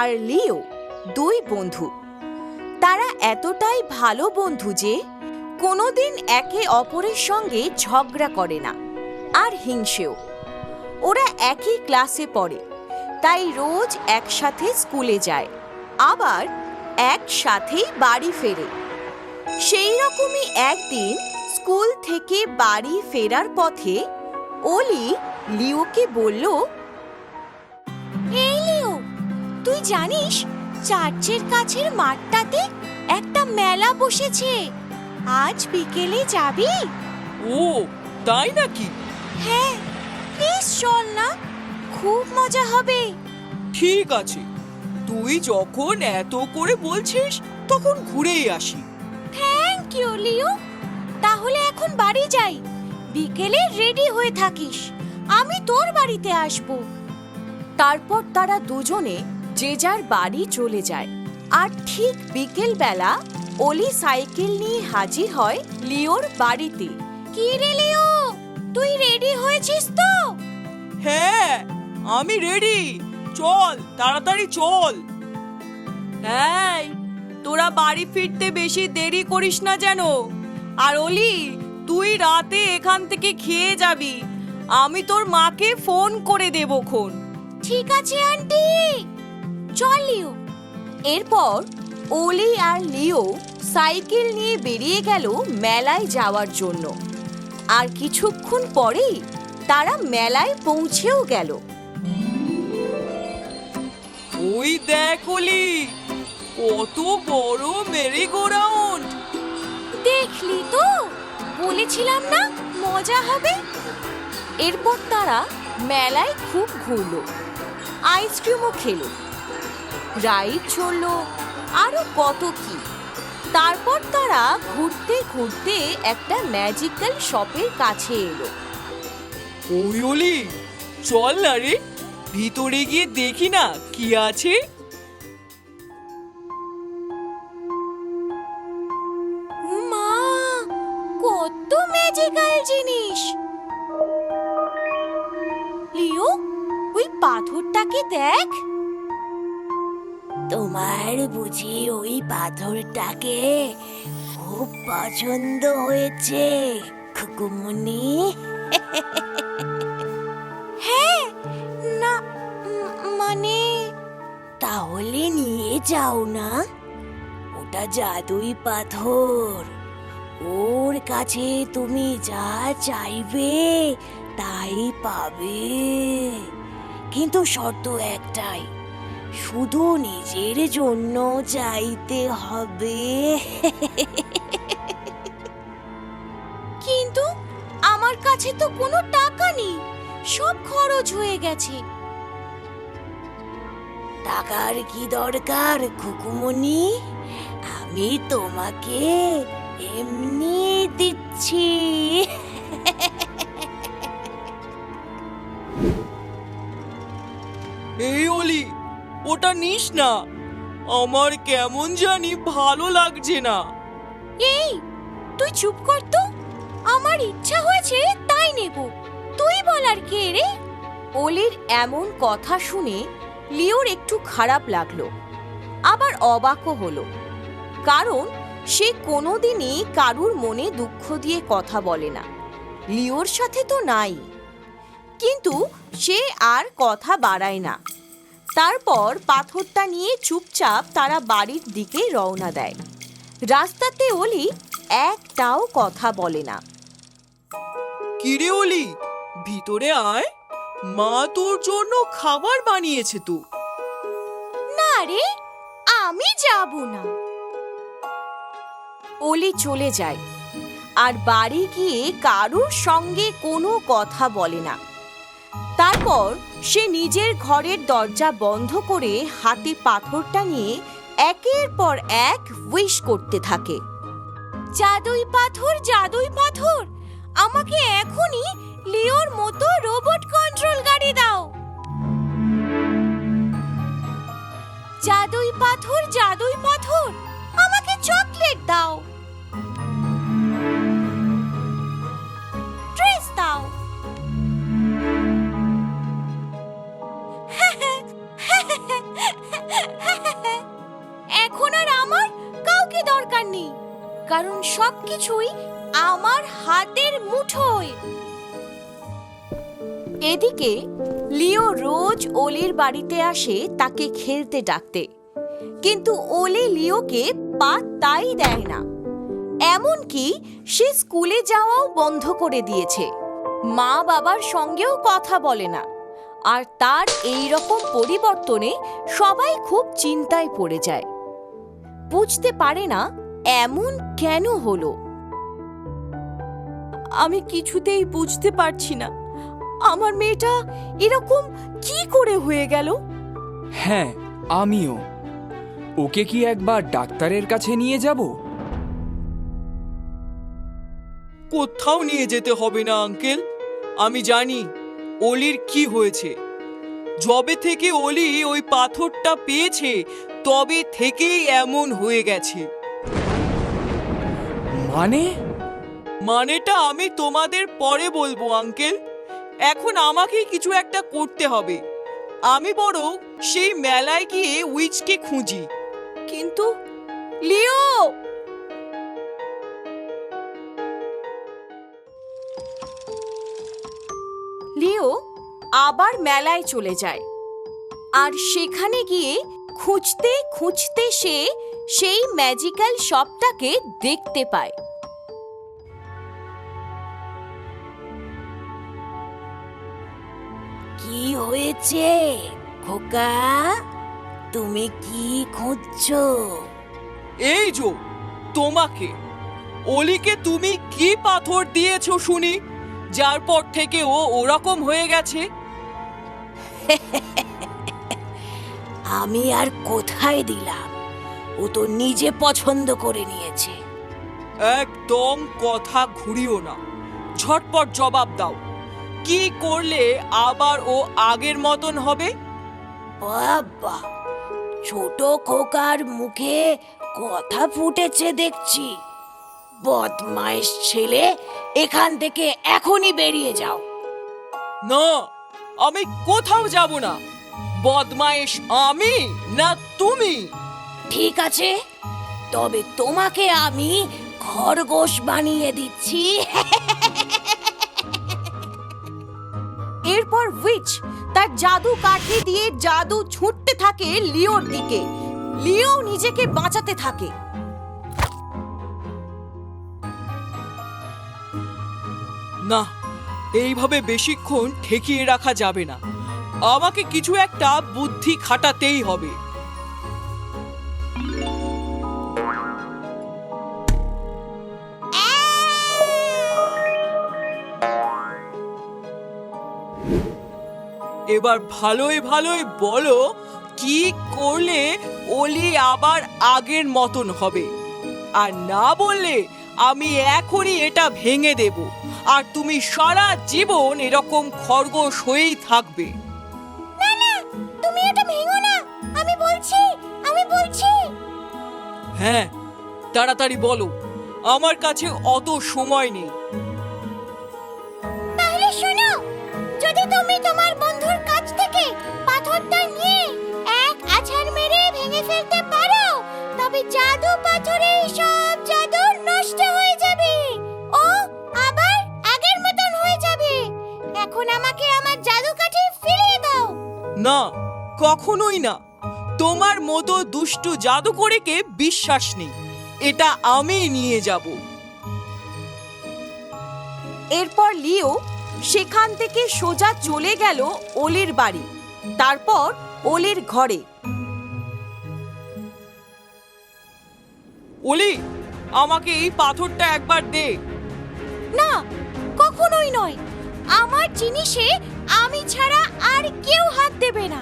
আর লিও দুই বন্ধু। তারা এতটাই ভালো বন্ধু যে কোনোদিন একে অপরের সঙ্গে ঝগড়া করে না আর হিংসেও। ওরা একই ক্লাসে পড়ে, তাই রোজ একসাথে স্কুলে যায়, আবার একসাথেই বাড়ি ফেরে। সেই রকমই একদিন স্কুল থেকে বাড়ি ফেরার পথে অলি লিওকে বলল, এই লিও, তুই জানিস চার্চের কাছের মাঠটাতে একটা মেলা বসেছে, আজ বিকেলে যাবি? ও তাই নাকি? হ্যাঁ, প্লিজ চল না, খুব মজা হবে। ঠিক আছে, তুই যখন এত করে বলছিস তখন ঘুরেই আসি। থ্যাংক ইউ লিও। তাহলে এখন বাড়ি যাই, বিকেলে রেডি হয়ে থাকিস, আমি তোর বাড়িতে আসব। তারপর তারা দুজনে যে যার বাড়ি চলে যায়। আর ঠিক বিকেল বেলা অলি সাইকেল নিয়ে হাজির হয় লিওর বাড়িতে। কি রে লিও, তুই রেডি হয়েছিস তো? হ্যাঁ, আমি রেডি, চল তাড়াতাড়ি চল। এই, তোরা বাড়ি ফিরতে বেশি দেরি করিস না যেন। আর অলি, তুই রাতে এখান থেকে খেয়ে যাবি, আমি তোর মাকে ফোন করে দেবক্ষণ। ঠিক আছে আন্টি, চল লিও। এরপর অলি আর লিও সাইকেল নিয়ে বেরিয়ে গেল মেলায় যাওয়ার জন্য। আর কিছুক্ষণ পরেই তারা মেলায় পৌঁছেও গেল। ওই দেখ অলি, কত বড় মেরি-গো-রাউন্ড! দেখলি তো, বলেছিলাম না মজা হবে। এরপর তারা মেলায় খুব ঘুরলো, আইসক্রিমও খেলো, রাইড চললো, আরো কত কি। তারপর তারা ঘুরতে ঘুরতে একটা ম্যাজিক্যাল শপের কাছে এলো। ওই অলি, চল না রে, ভিতরে গিয়ে দেখি না কি আছে। মা, কত ম্যাজিক্যাল জিনিস! লিও, ওই পাথরটাকে দেখ। তোমার বুঝি ওই পাথরটাকে খুব পছন্দ হয়েছে খুকুমনি? হ্যাঁ, না মানে তাহলে নিয়ে যাও না, ওটা জাদুই পাথর। ওর কাছে তুমি যা চাইবে তাই পাবে, কিন্তু শর্ত একটাই, শুধু নিজের জন্য চাইতে হবে। কিন্তু আমার কাছে তো কোনো টাকা নেই, সব খরচ হয়ে গেছে। টাকার কি দরকার খুকুমনি, আমি তোমাকে এমনি দিচ্ছি। এই অলি, ওটা নিস না, আমার কেমন জানি ভালো লাগছে না। এই, তুই চুপ কর তো, আমার ইচ্ছা হয়েছে তাই নেব, তুই বলার কে রে? অলির এমন কথা শুনে লিওর একটু খারাপ লাগলো, আবার অবাকও হলো, কারণ সে কোনোদিনই কারুর মনে দুঃখ দিয়ে কথা বলে না, লিওর সাথে তো নাই। কিন্তু সে আর কথা বাড়ায় না। তারপর পাথরটা নিয়ে চুপচাপ তারা বাড়ির দিকে রওনা দেয়। রাস্তাতে অলি একটাও কথা বলে না। কিরে অলি, ভিতরে আয়, মা তোর জন্য খাবার বানিয়েছে তো। না রে, আমি যাব না। অলি চলে যায় আর বাড়ি গিয়ে কারুর সঙ্গে কোনো কথা বলে না। তারপর সে নিজের ঘরের দরজা বন্ধ করে হাতে পাথরটা নিয়ে একের পর এক উইশ করতে থাকে। জাদুই পাথর, জাদুই পাথর, আমাকে এখনই লিওর মতো রোবট কন্ট্রোল গাড়ি দাও। জাদুই পাথর, জাদুই পাথর, আমাকে চকলেট দাও। ড্রেস দাও। দরকার নেই, কারণ সবকিছুই আমার হাতের মুঠোয়। এদিকে লিও রোজ ওলির বাড়িতে আসে তাকে খেলতে ডাকতে, কিন্তু ওলি লিওকে পাত্তাই দেয় না। এমনকি সে স্কুলে যাওয়াও বন্ধ করে দিয়েছে, মা বাবার সঙ্গেও কথা বলে না। আর তার এই রকম পরিবর্তনে সবাই খুব চিন্তায় পড়ে যায়, বুঝতে পারে না এমন কেন হলো। আমি কিছুতেই বুঝতে পারছি না আমার মেয়েটা এরকম কি করে হয়ে গেল। হ্যাঁ, আমিও। ওকে কি একবার ডাক্তারের কাছে নিয়ে যাব? কোথাও নিয়ে যেতে হবে না আঙ্কেল, আমি জানি অলির কি হয়েছে। যবে থেকে অলি ওই পাথরটা পেয়েছে তবে থেকেই এমন হয়ে গেছে। মানেটা আমি তোমাদের পরে বলবো আঙ্কেল, এখন আমাকেই কিছু একটা করতে হবে। আমি বরং সেই মেলায় গিয়ে উইচকে খুঁজি। কিন্তু লিও, লিও আবার মেলায় চলে যায়, আর সেখানে গিয়ে খুঁজতে খুঁজতে সে সেই ম্যাজিক্যাল শপটাকে দেখতে পায়। কি হয়েছে খোকা, তুমি কি খুঁজছো? এই যো তোমাকে। অলিকে তুমি কি পাথর দিয়েছো শুনি, যার পর থেকে ও ওরকম হয়ে গেছে? আমি আর কোথায় দিলাম, ও তো নিজে পছন্দ করে নিয়েছে। একদম কথা ঘুরিও না, ঝটপট জবাব দাও। কি করলে আবার ও আগের মতন হবে? বাবা, ছোট খোকার মুখে কথা ফুটেছে দেখছি। বদমাইশ ছেলে, এখান থেকে এখনই বেরিয়ে যাও। না, আমি কোথাও যাব না। বদমাইশ আমি না তুমি? ঠিক আছে, তবে তোমাকে আমি খরগোশ বানিয়ে দিচ্ছি। এরপর উইচ তার জাদু কাঠি দিয়ে জাদু ছুঁড়তে থাকে লিওর দিকে। লিও নিজেকে বাঁচাতে থাকে। না, এইভাবে বেশিক্ষণ ঠেকিয়ে রাখা যাবে না। আমাকে কিছু একটা বুদ্ধি খাটাতেই হবে। এবার ভালোই ভালোই বলো, কি করলে অলি আবার আগের মতন হবে? আর না বললে আমি এখনই এটা ভেঙে দেব, আর তুমি সারা জীবন এরকম খরগোশ হয়েই থাকবে। না না, তুমি এটা ভেঙো না, আমি বলছি। হ্যাঁ, তাড়াতাড়ি বলো, আমার কাছে অত সময় নেই। তাহলে শোনো, যদি তুমি তোমার বন্ধুর কাছ থেকে পাথরটা নিয়ে এক আছাড় মেরে ভেঙে ফেলতে পারো, তবে জাদু পাথরের সব জাদু নষ্ট হয়ে যাবে। ও আবার আগের মতন হয়ে যাবে। এখন আমাকে আমার জাদু কাঠি ফিরিয়ে দাও। না, কখনোই না। তোমার মতো দুষ্টু জাদুকরীকে বিশ্বাস নেই। এটা আমি নিয়ে যাব। এরপর লিও সেখান থেকে সোজা চলে গেল ওলির বাড়ি, তারপর ওলির ঘরে। অলি, আমাকে এই পাথরটা একবার দে। না, কখনোই নয়। আমার জিনিসে আমি ছাড়া আর কেউ হাত দেবে না।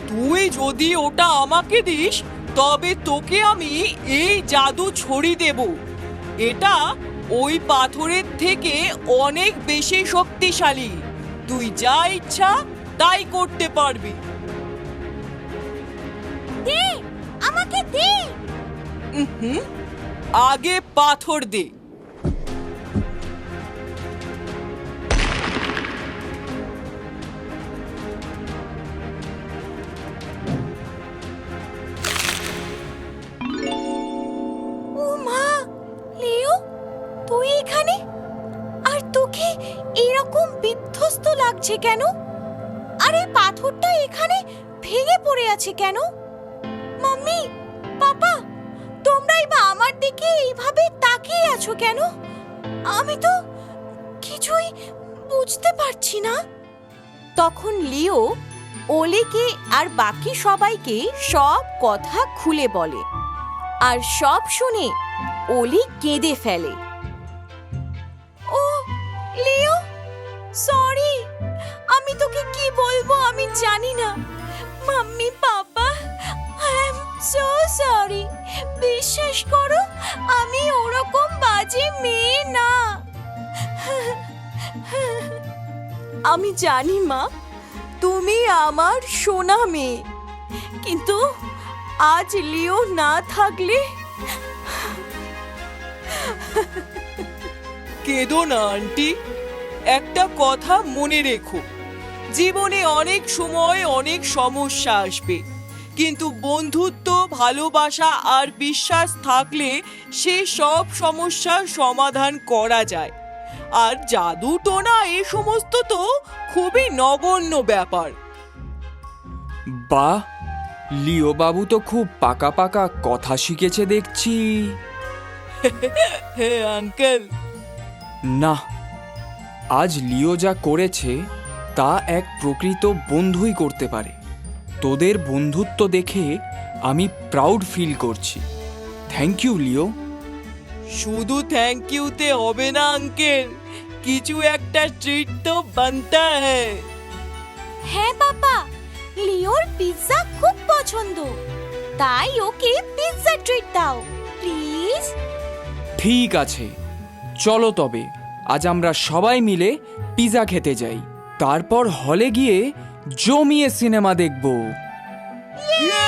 তুই যদি ওটা আমাকে দিস, তবে তোকে আমি এই জাদু ছড়ি দেব। এটা ওই পাথরের থেকে অনেক বেশি শক্তিশালী। তুই যা ইচ্ছা তাই করতে পারবি। দে, আমাকে দে। আগে পাথর দে। অস্ত লাগছে কেন? আর এই পাথরটা এখানে ভেঙে পড়ে আছে কেন? মাম্মি, পাপা, তোমরাই বা আমার দিকে এইভাবে তাকিয়ে আছো কেন? আমি তো কিছুই বুঝতে পারছি না। তখন লিও ওলিকে আর বাকি সবাইকে সব কথা খুলে বলে, আর সব শুনে ওলি কেঁদে ফেলে। ও লিও, সরি, আমি তোকে কি বলবো আমি জানি না। Mummy, papa, I am so sorry. বিশ্বাস করো, আমি ওরকম বাজে মেয়ে না। আমি জানি মা, তুমি আমার সোনা মেয়ে, কিন্তু আজ লিও না থাকলে। কেঁদো না আন্টি, একটা কথা মনে রেখো, জীবনে অনেক সময় অনেক সমস্যা আসবে, কিন্তু বন্ধুত্ব, ভালোবাসা আর বিশ্বাস থাকলে সে সব সমস্যার সমাধান করা যায়। আর জাদু টোনা এ সমস্ত তো খুবই নগণ্য ব্যাপার। বাহ, লিও বাবু তো খুব পাকা পাকা কথা শিখেছে দেখছি। হে আঙ্কেল, না, আজ লিও যা করেছে তা এক প্রকৃত বন্ধুই করতে পারে। তোদের বন্ধুত্ব দেখে আমি প্রাউড ফিল করছি। থ্যাংক ইউ লিও। শুধু থ্যাংক ইউতে হবে না আঙ্কেল, কিছু একটা ট্রিট তো বানতা হ্যায়। হ্যাঁ বাবা, লিওর পিৎজা খুব পছন্দ, তাই ওকে পিৎজা ট্রিট দাও প্লিজ। ঠিক আছে, চলো তবে আজ আমরা সবাই মিলে পিৎজা খেতে যাই, তারপর হলে গিয়ে জমিয়ে সিনেমা দেখব। ইয়ে!